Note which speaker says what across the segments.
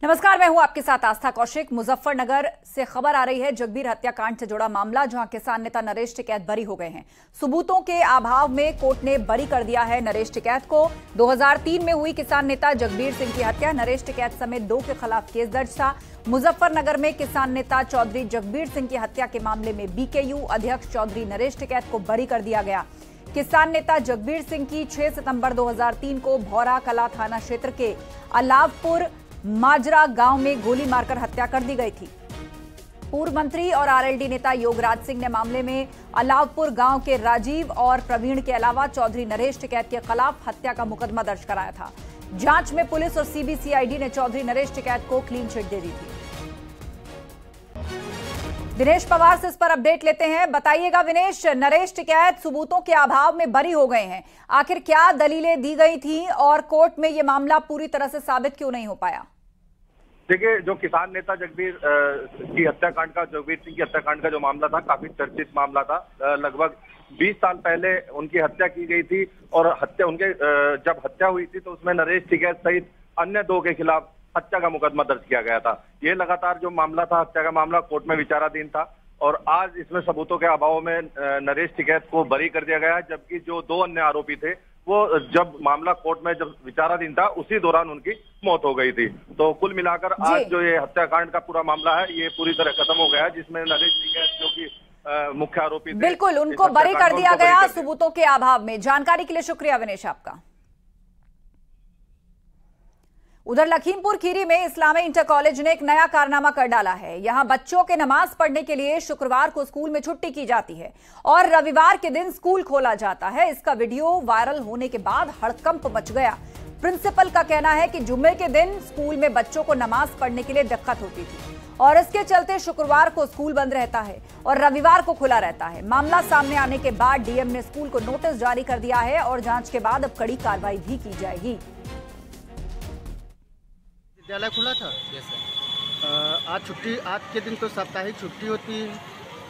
Speaker 1: नमस्कार, मैं हूं आपके साथ आस्था कौशिक। मुजफ्फरनगर से खबर आ रही है जगबीर हत्याकांड से जुड़ा मामला, जहां किसान नेता नरेश टिकैत बरी हो गए हैं। सबूतों के अभाव में कोर्ट ने बरी कर दिया है नरेश टिकैत को। 2003 में हुई किसान नेता जगबीर सिंह की हत्या, नरेश टिकैत समेत 2 के खिलाफ केस दर्ज था। मुजफ्फरनगर में किसान नेता चौधरी जगबीर सिंह की हत्या के मामले में बीकेयू अध्यक्ष चौधरी नरेश टिकैत को बरी कर दिया गया। किसान नेता जगबीर सिंह की 6 सितंबर 2003 को भौरा कला थाना क्षेत्र के अलावपुर माजरा गांव में गोली मारकर हत्या कर दी गई थी। पूर्व मंत्री और आरएलडी नेता योगराज सिंह ने मामले में अलावपुर गांव के राजीव और प्रवीण के अलावा चौधरी नरेश टिकैत के खिलाफ हत्या का मुकदमा दर्ज कराया था। जांच में पुलिस और सीबीसीआईडी ने चौधरी नरेश टिकैत को क्लीन चिट दे दी थी। दिनेश पवार से इस पर अपडेट लेते हैं। बताइएगा विनेश, नरेश टिकैत सबूतों के अभाव में बरी हो गए हैं, आखिर क्या दलीलें दी गई थी और कोर्ट में यह मामला पूरी तरह से साबित क्यों नहीं हो पाया?
Speaker 2: देखिए, जो किसान नेता जगबीर की हत्याकांड का, जगबीर सिंह की हत्याकांड का जो मामला था, काफी चर्चित मामला था। लगभग 20 साल पहले उनकी हत्या की गई थी और जब हत्या हुई थी तो उसमें नरेश टिकैत सहित अन्य 2 के खिलाफ हत्या का मुकदमा दर्ज किया गया था। ये लगातार जो मामला था, हत्या का मामला, कोर्ट में विचाराधीन था और आज इसमें सबूतों के अभाव में नरेश टिकैत को बरी कर दिया गया है। जबकि जो 2 अन्य आरोपी थे, वो जब मामला कोर्ट में जब विचाराधीन था उसी दौरान उनकी मौत हो गई थी। तो कुल मिलाकर आज जो ये हत्याकांड का पूरा मामला है, ये पूरी तरह खत्म हो गया है, जिसमें नरेश टिकैत जो कि मुख्य आरोपी थे,
Speaker 1: बिल्कुल उनको बरी कर दिया गया सबूतों के अभाव में। जानकारी के लिए शुक्रिया विनेश आपका। उधर लखीमपुर खीरी में इस्लामी इंटर कॉलेज ने एक नया कारनामा कर डाला है। यहां बच्चों के नमाज पढ़ने के लिए शुक्रवार को स्कूल में छुट्टी की जाती है और रविवार के दिन स्कूल खोला जाता है। इसका वीडियो वायरल होने के बाद हड़कंप मच गया। प्रिंसिपल का कहना है कि जुम्मे के दिन स्कूल में बच्चों को नमाज पढ़ने के लिए दिक्कत होती थी और इसके चलते शुक्रवार को स्कूल बंद रहता है और रविवार को खुला रहता है। मामला सामने आने के बाद डीएम ने स्कूल को नोटिस जारी कर दिया है और जांच के बाद अब कड़ी कार्रवाई भी की जाएगी।
Speaker 3: विद्यालय खुला था? Yes sir. आज के दिन तो साप्ताहिक छुट्टी होती है।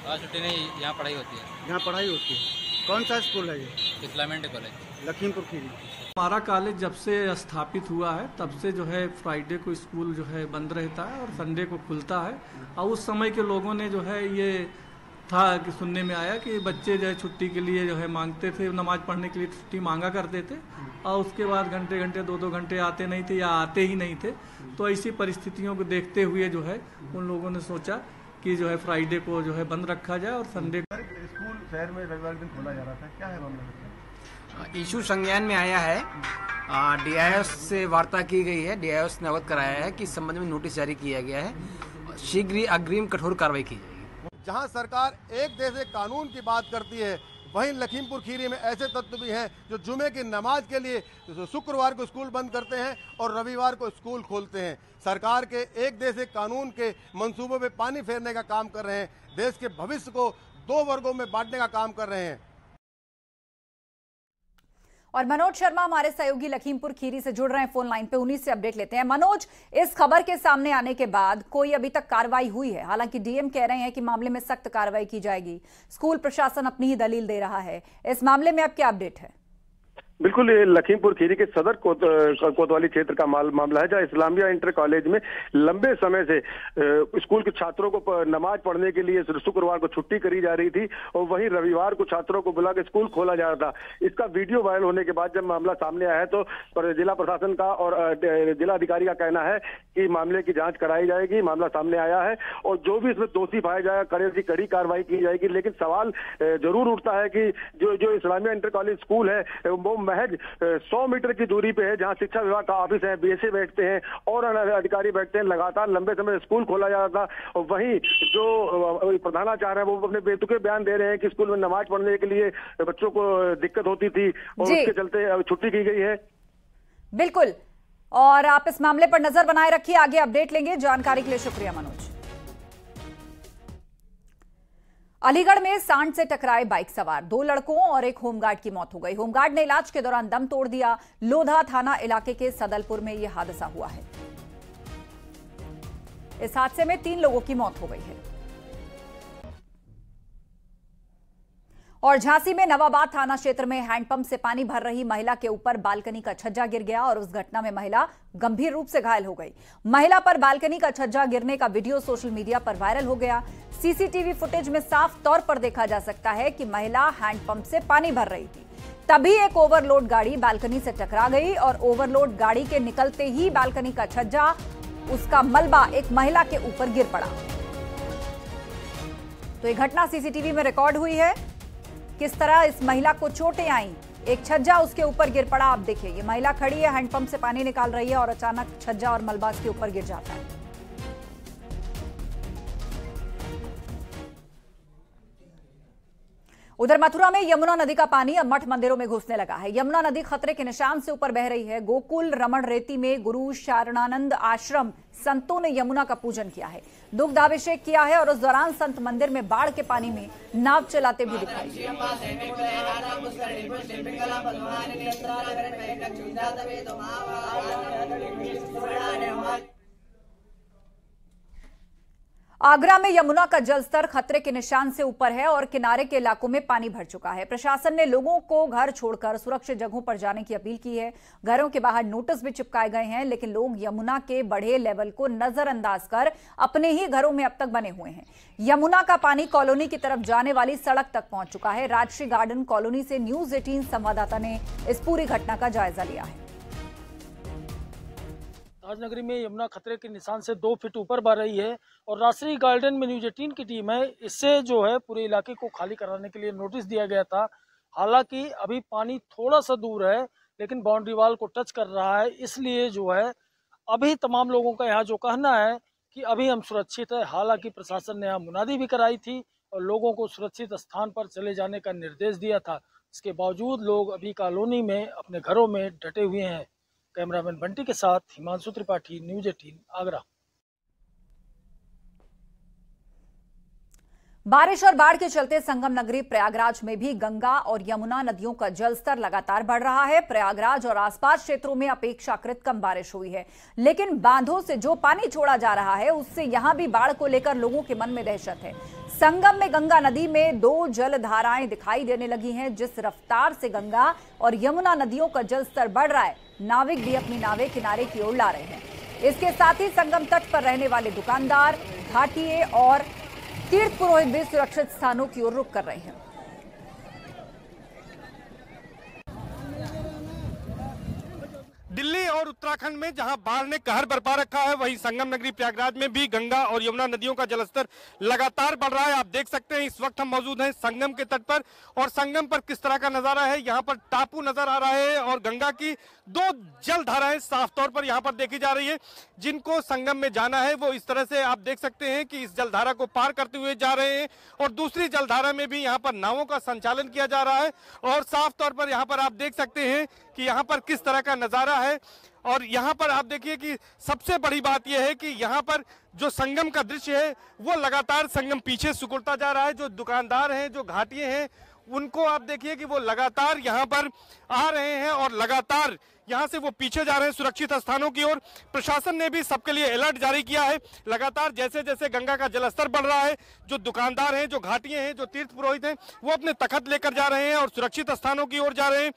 Speaker 4: आज छुट्टी नहीं, यहाँ पढ़ाई होती है।
Speaker 3: यहाँ पढ़ाई होती है। कौन सा स्कूल है ये?
Speaker 4: इस्लामी इंटर कॉलेज,
Speaker 3: लखीमपुर खीरी।
Speaker 5: हमारा कॉलेज जब से स्थापित हुआ है तब से जो है फ्राइडे को स्कूल जो है बंद रहता है और संडे को खुलता है। और उस समय के लोगों ने जो है ये था कि सुनने में आया कि बच्चे जो है छुट्टी के लिए जो है मांगते थे, नमाज पढ़ने के लिए छुट्टी मांगा करते थे और उसके बाद घंटे 2-2 घंटे आते नहीं थे या आते ही नहीं थे। तो ऐसी परिस्थितियों को देखते हुए जो है उन लोगों ने सोचा कि जो है फ्राइडे को जो है बंद रखा जाए और संडे को।
Speaker 3: स्कूल शहर में रविवार दिन खोला जा रहा था, क्या है मामला?
Speaker 6: इशू संज्ञान में आया है। डीआईओ से वार्ता की गई है। डीआईओ ने अवगत कराया है कि इस संबंध में नोटिस जारी किया गया है। शीघ्र ही अग्रिम कठोर कार्रवाई की जाएगी।
Speaker 7: जहां सरकार एक देश एक कानून की बात करती है, वहीं लखीमपुर खीरी में ऐसे तत्व भी हैं जो जुमे की नमाज के लिए शुक्रवार को स्कूल बंद करते हैं और रविवार को स्कूल खोलते हैं। सरकार के एक देश एक कानून के मंसूबों पे पानी फेरने का काम कर रहे हैं। देश के भविष्य को 2 वर्गों में बांटने का काम कर रहे हैं।
Speaker 1: और मनोज शर्मा हमारे सहयोगी लखीमपुर खीरी से जुड़ रहे हैं फोन लाइन पे, उन्हीं से अपडेट लेते हैं। मनोज, इस खबर के सामने आने के बाद कोई अभी तक कार्रवाई हुई है? हालांकि डीएम कह रहे हैं कि मामले में सख्त कार्रवाई की जाएगी, स्कूल प्रशासन अपनी ही दलील दे रहा है। इस मामले में अब क्या अपडेट है?
Speaker 2: बिल्कुल, ये लखीमपुर खीरी के सदर कोतवाली क्षेत्र का मामला है, जहां इस्लामिया इंटर कॉलेज में लंबे समय से स्कूल के छात्रों को नमाज पढ़ने के लिए शुक्रवार को छुट्टी करी जा रही थी और वहीं रविवार को छात्रों को बुला के स्कूल खोला जा रहा था। इसका वीडियो वायरल होने के बाद जब मामला सामने आया है तो जिला प्रशासन का और जिला अधिकारी का कहना है कि मामले की जांच कराई जाएगी। मामला सामने आया है और जो भी इसमें दोषी पाया जाएगा कड़ी कार्रवाई की जाएगी। लेकिन सवाल जरूर उठता है कि जो इस्लामिया इंटर कॉलेज स्कूल है वो महज 100 मीटर की दूरी पे है, जहां शिक्षा विभाग का ऑफिस है, बीएसए बैठते हैं और अधिकारी बैठते हैं। लगातार लंबे समय स्कूल खोला जा रहा था और वहीं जो प्रधानाचार्य है वो अपने बेतुके बयान दे रहे हैं कि स्कूल में नमाज पढ़ने के लिए बच्चों को दिक्कत होती थी और उसके चलते छुट्टी की गई है।
Speaker 1: बिल्कुल, और आप इस मामले पर नजर बनाए रखिए, आगे अपडेट लेंगे। जानकारी के लिए शुक्रिया मनोज। अलीगढ़ में सांड से टकराए बाइक सवार 2 लड़कों और एक होमगार्ड की मौत हो गई। होमगार्ड ने इलाज के दौरान दम तोड़ दिया। लोधा थाना इलाके के सदलपुर में यह हादसा हुआ है। इस हादसे में 3 लोगों की मौत हो गई है। और झांसी में नवाबाद थाना क्षेत्र में हैंडपंप से पानी भर रही महिला के ऊपर बालकनी का छज्जा गिर गया और उस घटना में महिला गंभीर रूप से घायल हो गई। महिला पर बालकनी का छज्जा गिरने का वीडियो सोशल मीडिया पर वायरल हो गया। सीसीटीवी फुटेज में साफ तौर पर देखा जा सकता है कि महिला हैंडपंप से पानी भर रही थी। तभी एक ओवरलोड गाड़ी बालकनी से टकरा गई और ओवरलोड गाड़ी के निकलते ही बालकनी का छज्जा, उसका मलबा एक महिला के ऊपर गिर पड़ा। तो ये घटना सीसीटीवी में रिकॉर्ड हुई है। किस तरह इस महिला को चोटें आईं, एक छज्जा उसके ऊपर गिर पड़ा। आप देखिए, ये महिला खड़ी है, हैंडपंप से पानी निकाल रही है और अचानक छज्जा और मलबा उसके ऊपर गिर जाता है। उधर मथुरा में यमुना नदी का पानी अब मठ मंदिरों में घुसने लगा है। यमुना नदी खतरे के निशान से ऊपर बह रही है। गोकुल रमण रेती में गुरु शारणानंद आश्रम संतों ने यमुना का पूजन किया है, दुग्धाभिषेक किया है और उस दौरान संत मंदिर में बाढ़ के पानी में नाव चलाते भी दिखाई दिए। आगरा में यमुना का जलस्तर खतरे के निशान से ऊपर है और किनारे के इलाकों में पानी भर चुका है। प्रशासन ने लोगों को घर छोड़कर सुरक्षित जगहों पर जाने की अपील की है। घरों के बाहर नोटिस भी चिपकाए गए हैं, लेकिन लोग यमुना के बढ़े लेवल को नजरअंदाज कर अपने ही घरों में अब तक बने हुए हैं। यमुना का पानी कॉलोनी की तरफ जाने वाली सड़क तक पहुंच चुका है। राजश्री गार्डन कॉलोनी से न्यूज 18 संवाददाता ने इस पूरी घटना का जायजा लिया है।
Speaker 8: राजनगरी में यमुना खतरे के निशान से 2 फीट ऊपर बह रही है और राजश्री गार्डन में न्यूज 18 की टीम है। इससे जो है पूरे इलाके को खाली कराने के लिए नोटिस दिया गया था। हालांकि अभी पानी थोड़ा सा दूर है, लेकिन बाउंड्री वाल को टच कर रहा है, इसलिए जो है अभी तमाम लोगों का यहाँ जो कहना है कि अभी हम सुरक्षित है। हालांकि प्रशासन ने यहाँ मुनादी भी कराई थी और लोगों को सुरक्षित स्थान पर चले जाने का निर्देश दिया था। इसके बावजूद लोग अभी कॉलोनी में अपने घरों में डटे हुए हैं। कैमरामैन बंटी के साथ हिमांशु त्रिपाठी, न्यूज 18 आगरा।
Speaker 1: बारिश और बाढ़ के चलते संगम नगरी प्रयागराज में भी गंगा और यमुना नदियों का जलस्तर लगातार बढ़ रहा है। प्रयागराज और आसपास क्षेत्रों में अपेक्षाकृत कम बारिश हुई है, लेकिन बांधों से जो पानी छोड़ा जा रहा है उससे यहां भी बाढ़ को लेकर लोगों के मन में दहशत है। संगम में गंगा नदी में 2 जलधाराएं दिखाई देने लगी हैं। जिस रफ्तार से गंगा और यमुना नदियों का जलस्तर बढ़ रहा है, नाविक भी अपनी नावें किनारे की ओर ला रहे हैं। इसके साथ ही संगम तट पर रहने वाले दुकानदार, घाटिये और तीर्थ पुरोहित भी सुरक्षित स्थानों की ओर रुख कर रहे हैं।
Speaker 9: दिल्ली और उत्तराखंड में जहां बाढ़ ने कहर बरपा रखा है, वहीं संगम नगरी प्रयागराज में भी गंगा और यमुना नदियों का जलस्तर लगातार बढ़ रहा है। आप देख सकते हैं इस वक्त हम मौजूद हैं संगम के तट पर और संगम पर किस तरह का नजारा है। यहाँ पर टापू नजर आ रहा है और गंगा की 2 जलधाराएं साफ तौर पर यहाँ पर देखी जा रही है। जिनको संगम में जाना है वो इस तरह से आप देख सकते हैं कि इस जलधारा को पार करते हुए जा रहे हैं और दूसरी जलधारा में भी यहाँ पर नावों का संचालन किया जा रहा है और साफ तौर पर यहाँ पर आप देख सकते हैं कि यहाँ पर किस तरह का नजारा है। और यहाँ पर आप देखिए कि सबसे बड़ी बात यह है कि यहाँ पर जो संगम का दृश्य है वो लगातार संगम पीछे सिकुड़ता जा रहा है। जो दुकानदार हैं, जो घाटिये हैं, उनको आप देखिए कि वो लगातार यहाँ पर आ रहे हैं और लगातार यहाँ से वो पीछे जा रहे हैं सुरक्षित स्थानों की ओर। प्रशासन ने भी सबके लिए अलर्ट जारी किया है। लगातार जैसे जैसे गंगा का जलस्तर बढ़ रहा है, जो दुकानदार हैं, जो घाटिये हैं, जो तीर्थ पुरोहित हैं, वो अपने तखत लेकर जा रहे हैं और सुरक्षित स्थानों की ओर जा रहे हैं।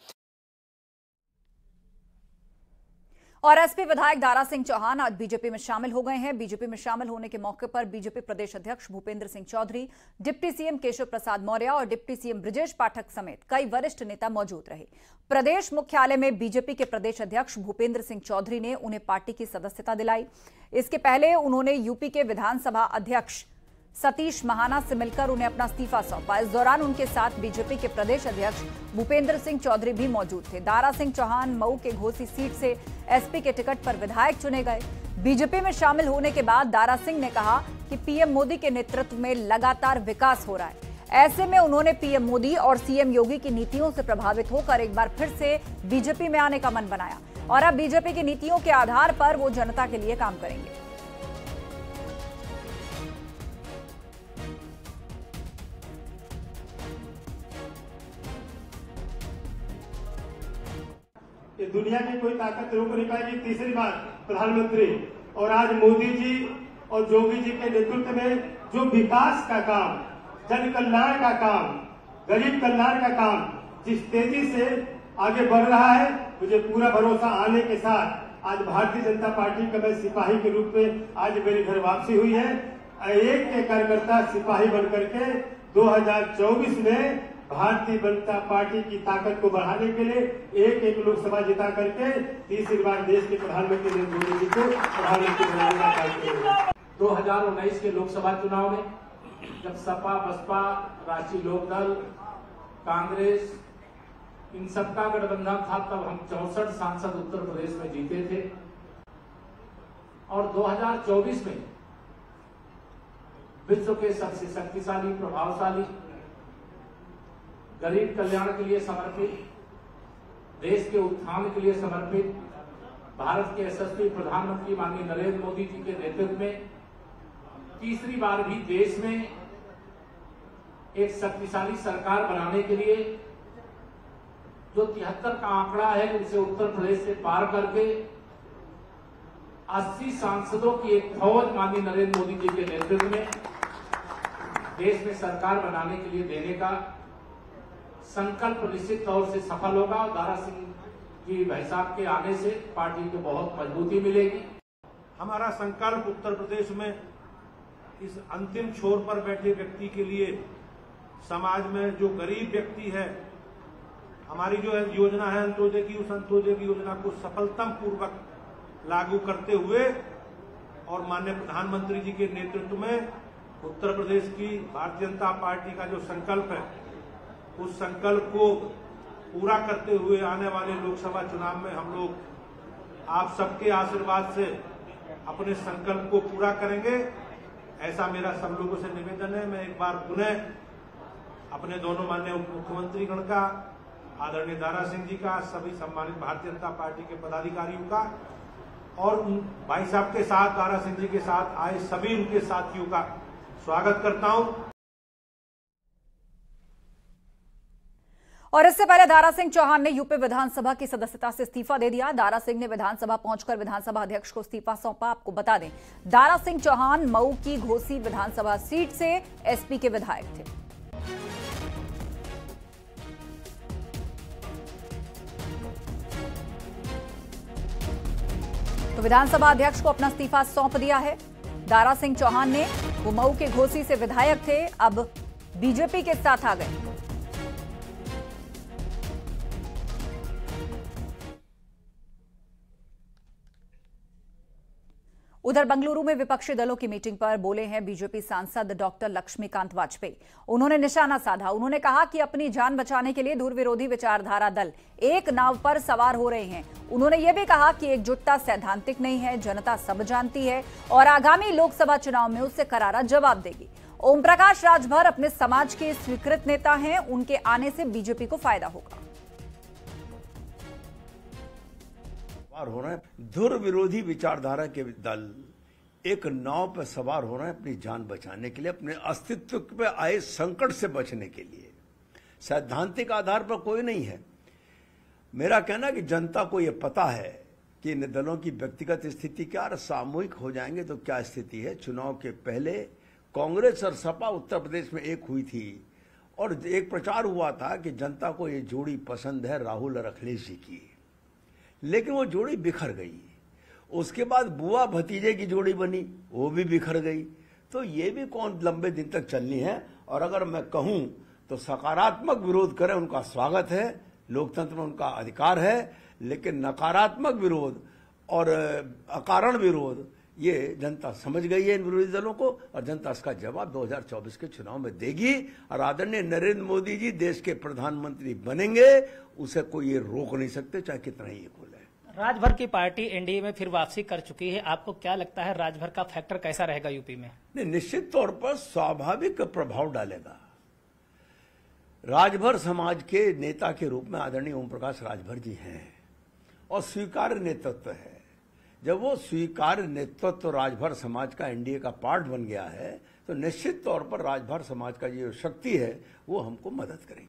Speaker 1: और एसपी विधायक दारा सिंह चौहान आज बीजेपी में शामिल हो गए हैं। बीजेपी में शामिल होने के मौके पर बीजेपी प्रदेश अध्यक्ष भूपेंद्र सिंह चौधरी, डिप्टी सीएम केशव प्रसाद मौर्य और डिप्टी सीएम ब्रजेश पाठक समेत कई वरिष्ठ नेता मौजूद रहे। प्रदेश मुख्यालय में बीजेपी के प्रदेश अध्यक्ष भूपेंद्र सिंह चौधरी ने उन्हें पार्टी की सदस्यता दिलाई। इसके पहले उन्होंने यूपी के विधानसभा अध्यक्ष सतीश महाना से मिलकर उन्हें अपना इस्तीफा सौंपा। इस दौरान उनके साथ बीजेपी के प्रदेश अध्यक्ष भूपेंद्र सिंह चौधरी भी मौजूद थे। दारा सिंह चौहान मऊ के घोसी सीट से एसपी के टिकट पर विधायक चुने गए। बीजेपी में शामिल होने के बाद दारा सिंह ने कहा कि पीएम मोदी के नेतृत्व में लगातार विकास हो रहा है। ऐसे में उन्होंने पीएम मोदी और सीएम योगी की नीतियों से प्रभावित होकर एक बार फिर से बीजेपी में आने का मन बनाया और अब बीजेपी की नीतियों के आधार पर वो जनता के लिए काम करेंगे।
Speaker 10: दुनिया की कोई ताकत रोक नहीं पाएगी। तीसरी बात, प्रधानमंत्री और आज मोदी जी और योगी जी के नेतृत्व में जो विकास का काम, जन कल्याण का काम, गरीब कल्याण का काम जिस तेजी से आगे बढ़ रहा है, मुझे पूरा भरोसा आने के साथ आज भारतीय जनता पार्टी का मैं सिपाही के रूप में आज मेरे घर वापसी हुई है। एक के कार्यकर्ता सिपाही बनकर के 2024 में भारतीय जनता पार्टी की ताकत को बढ़ाने के लिए एक लोकसभा जिता करके तीसरी बार देश के प्रधानमंत्री नरेंद्र मोदी जी को प्रधानमंत्री बनाने का कार्य करेंगे।
Speaker 11: 2019 के लोकसभा चुनाव में जब सपा, बसपा, राष्ट्रीय लोकदल, कांग्रेस इन सबका गठबंधन था, तब हम 64 सांसद उत्तर प्रदेश में जीते थे। और 2024 में विश्व के सबसे शक्तिशाली, प्रभावशाली, गरीब कल्याण के लिए समर्पित, देश के उत्थान के लिए समर्पित भारत के यशस्वी प्रधानमंत्री माननीय नरेंद्र मोदी जी के नेतृत्व में तीसरी बार भी देश में एक शक्तिशाली सरकार बनाने के लिए जो 73 का आंकड़ा है, उसे उत्तर प्रदेश से पार करके 80 सांसदों की एक फौज माननीय नरेंद्र मोदी जी के नेतृत्व में देश में सरकार बनाने के लिए देने का संकल्प निश्चित तौर से सफल होगा। और दारा सिंह जी भाई साहब के आने से पार्टी को बहुत मजबूती मिलेगी।
Speaker 12: हमारा संकल्प उत्तर प्रदेश में इस अंतिम छोर पर बैठे व्यक्ति के लिए, समाज में जो गरीब व्यक्ति है, हमारी जो योजना है अंत्योदय की, उस अंत्योदय की योजना को सफलता पूर्वक लागू करते हुए और माननीय प्रधानमंत्री जी के नेतृत्व में उत्तर प्रदेश की भारतीय जनता पार्टी का जो संकल्प है, उस संकल्प को पूरा करते हुए आने वाले लोकसभा चुनाव में हम लोग आप सबके आशीर्वाद से अपने संकल्प को पूरा करेंगे। ऐसा मेरा सब लोगों से निवेदन है। मैं एक बार पुनः अपने दोनों माननीय उप मुख्यमंत्री गण का, आदरणीय दारा सिंह जी का, सभी सम्मानित भारतीय जनता पार्टी के पदाधिकारियों का और भाई साहब के साथ, दारा सिंह जी के साथ आए सभी उनके साथियों का स्वागत करता हूं।
Speaker 1: और इससे पहले दारा सिंह चौहान ने यूपी विधानसभा की सदस्यता से इस्तीफा दे दिया। दारा सिंह ने विधानसभा पहुंचकर विधानसभा अध्यक्ष को इस्तीफा सौंपा। आपको बता दें, दारा सिंह चौहान मऊ की घोसी विधानसभा सीट से एसपी के विधायक थे। तो विधानसभा अध्यक्ष को अपना इस्तीफा सौंप दिया है दारा सिंह चौहान ने। वो मऊ के घोसी से विधायक थे, अब बीजेपी के साथ आ गए। उधर बंगलुरु में विपक्षी दलों की मीटिंग पर बोले हैं बीजेपी सांसद डॉक्टर लक्ष्मीकांत वाजपेयी। उन्होंने निशाना साधा। उन्होंने कहा कि अपनी जान बचाने के लिए धुर विरोधी विचारधारा दल एक नाव पर सवार हो रहे हैं। उन्होंने यह भी कहा कि एकजुटता सैद्धांतिक नहीं है, जनता सब जानती है और आगामी लोकसभा चुनाव में उससे करारा जवाब देगी। ओम प्रकाश राजभर अपने समाज के स्वीकृत नेता हैं, उनके आने से बीजेपी को फायदा होगा।
Speaker 13: हो रहे हैं धुर विरोधी विचारधारा के दल एक नाव पर सवार हो रहे हैं अपनी जान बचाने के लिए, अपने अस्तित्व पे आए संकट से बचने के लिए। सैद्धांतिक आधार पर कोई नहीं है। मेरा कहना है कि जनता को यह पता है कि इन दलों की व्यक्तिगत स्थिति क्या और सामूहिक हो जाएंगे तो क्या स्थिति है। चुनाव के पहले कांग्रेस और सपा उत्तर प्रदेश में एक हुई थी और एक प्रचार हुआ था कि जनता को ये जोड़ी पसंद है राहुल और अखिलेश जी की, लेकिन वो जोड़ी बिखर गई। उसके बाद बुआ भतीजे की जोड़ी बनी, वो भी बिखर गई। तो ये भी कौन लंबे दिन तक चलनी है। और अगर मैं कहूं तो सकारात्मक विरोध करें, उनका स्वागत है, लोकतंत्र में उनका अधिकार है, लेकिन नकारात्मक विरोध और अकारण विरोध ये जनता समझ गई है इन विरोधी दलों को और जनता इसका जवाब 2024 के चुनाव में देगी। और आदरणीय नरेंद्र मोदी जी देश के प्रधानमंत्री बनेंगे, उसे कोई ये रोक नहीं सकते, चाहे कितना ही ये बोले।
Speaker 14: राजभर की पार्टी एनडीए में फिर वापसी कर चुकी है। आपको क्या लगता है राजभर का फैक्टर कैसा रहेगा यूपी में?
Speaker 13: नहीं, निश्चित तौर पर स्वाभाविक प्रभाव डालेगा। राजभर समाज के नेता के रूप में आदरणीय ओम प्रकाश राजभर जी हैं और स्वीकार्य नेतृत्व है। जब वो स्वीकार्य नेतृत्व राजभर समाज का एनडीए का पार्ट बन गया है तो निश्चित तौर पर राजभर समाज का जो शक्ति है वो हमको मदद करेगी।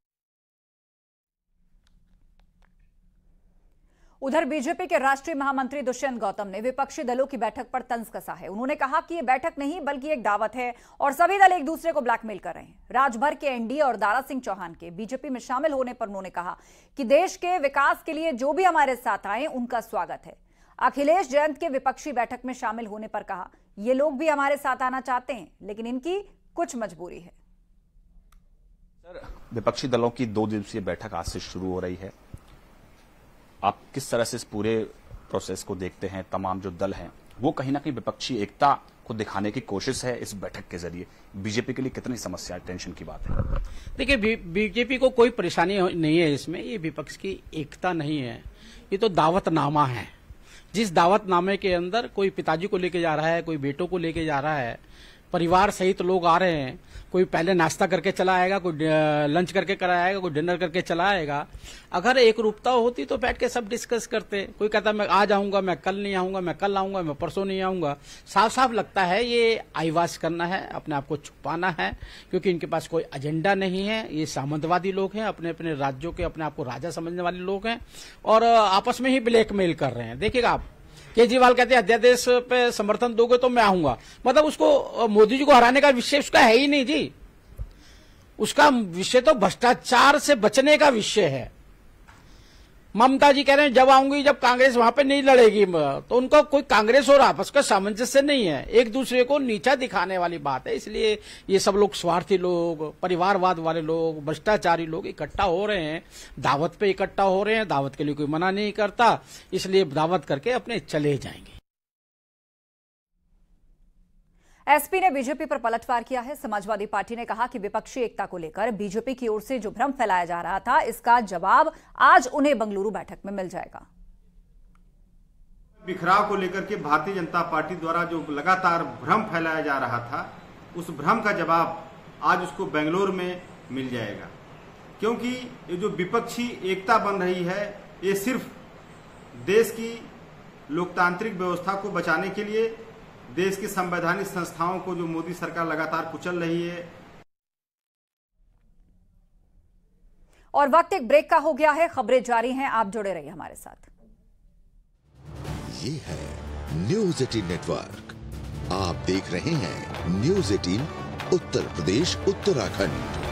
Speaker 1: उधर बीजेपी के राष्ट्रीय महामंत्री दुष्यंत गौतम ने विपक्षी दलों की बैठक पर तंज कसा है। उन्होंने कहा कि यह बैठक नहीं बल्कि एक दावत है और सभी दल एक दूसरे को ब्लैकमेल कर रहे हैं। राजभर के एनडीए और दारा सिंह चौहान के बीजेपी में शामिल होने पर उन्होंने कहा कि देश के विकास के लिए जो भी हमारे साथ आए उनका स्वागत है। अखिलेश जयंत के विपक्षी बैठक में शामिल होने पर कहा, ये लोग भी हमारे साथ आना चाहते हैं लेकिन इनकी कुछ मजबूरी है।
Speaker 15: सर, विपक्षी दलों की 2 दिवसीय बैठक आज से शुरू हो रही है। आप किस तरह से इस पूरे प्रोसेस को देखते हैं? तमाम जो दल हैं वो कहीं ना कहीं विपक्षी एकता को दिखाने की कोशिश है इस बैठक के जरिए। बीजेपी के लिए कितनी समस्या टेंशन की बात है?
Speaker 16: देखिए, बीजेपी को कोई परेशानी नहीं है इसमें। ये विपक्ष की एकता नहीं है, ये तो दावतनामा है। जिस दावतनामे के अंदर कोई पिताजी को लेके जा रहा है, कोई बेटों को लेके जा रहा है, परिवार सहित लोग आ रहे हैं। कोई पहले नाश्ता करके चला आएगा, कोई लंच करके करा आएगा, कोई डिनर करके चला आएगा। अगर एक रूपता होती तो बैठ के सब डिस्कस करते। कोई कहता मैं आज आऊंगा, मैं कल नहीं आऊंगा, मैं कल आऊंगा, मैं परसों नहीं आऊंगा। साफ साफ लगता है ये आईवाश करना है, अपने आप को छुपाना है, क्योंकि इनके पास कोई एजेंडा नहीं है। ये सामंतवादी लोग हैं, अपने अपने राज्यों के अपने आप को राजा समझने वाले लोग हैं और आपस में ही ब्लैकमेल कर रहे हैं। देखिएगा आप, केजरीवाल कहते हैं अध्यादेश पे समर्थन दोगे तो मैं आऊंगा। मतलब उसको मोदी जी को हराने का विषय उसका है ही नहीं जी। उसका विषय तो भ्रष्टाचार से बचने का विषय है। ममता जी कह रहे हैं जब आऊंगी जब कांग्रेस वहां पे नहीं लड़ेगी, तो उनका कोई कांग्रेस और आपस का सामंजस्य नहीं है, एक दूसरे को नीचा दिखाने वाली बात है। इसलिए ये सब लोग स्वार्थी लोग, परिवारवाद वाले लोग, भ्रष्टाचारी लोग इकट्ठा हो रहे हैं, दावत पे इकट्ठा हो रहे हैं। दावत के लिए कोई मना नहीं करता, इसलिए दावत करके अपने चले जाएंगे।
Speaker 1: एसपी ने बीजेपी पर पलटवार किया है। समाजवादी पार्टी ने कहा कि विपक्षी एकता को लेकर बीजेपी की ओर से जो भ्रम फैलाया जा रहा था, इसका जवाब आज उन्हें बंगलुरु बैठक में मिल जाएगा।
Speaker 12: बिखराव को लेकर के भारतीय जनता पार्टी द्वारा जो लगातार भ्रम फैलाया जा रहा था, उस भ्रम का जवाब आज उसको बेंगलुरु में मिल जाएगा। क्योंकि ये जो विपक्षी एकता बन रही है, ये सिर्फ देश की लोकतांत्रिक व्यवस्था को बचाने के लिए, देश की संवैधानिक संस्थाओं को जो मोदी सरकार लगातार कुचल रही है।
Speaker 1: और वक्त एक ब्रेक का हो गया है, खबरें जारी हैं, आप जुड़े रहिए हमारे साथ।
Speaker 17: ये है न्यूज़ 18 नेटवर्क, आप देख रहे हैं न्यूज़ 18 उत्तर प्रदेश उत्तराखंड।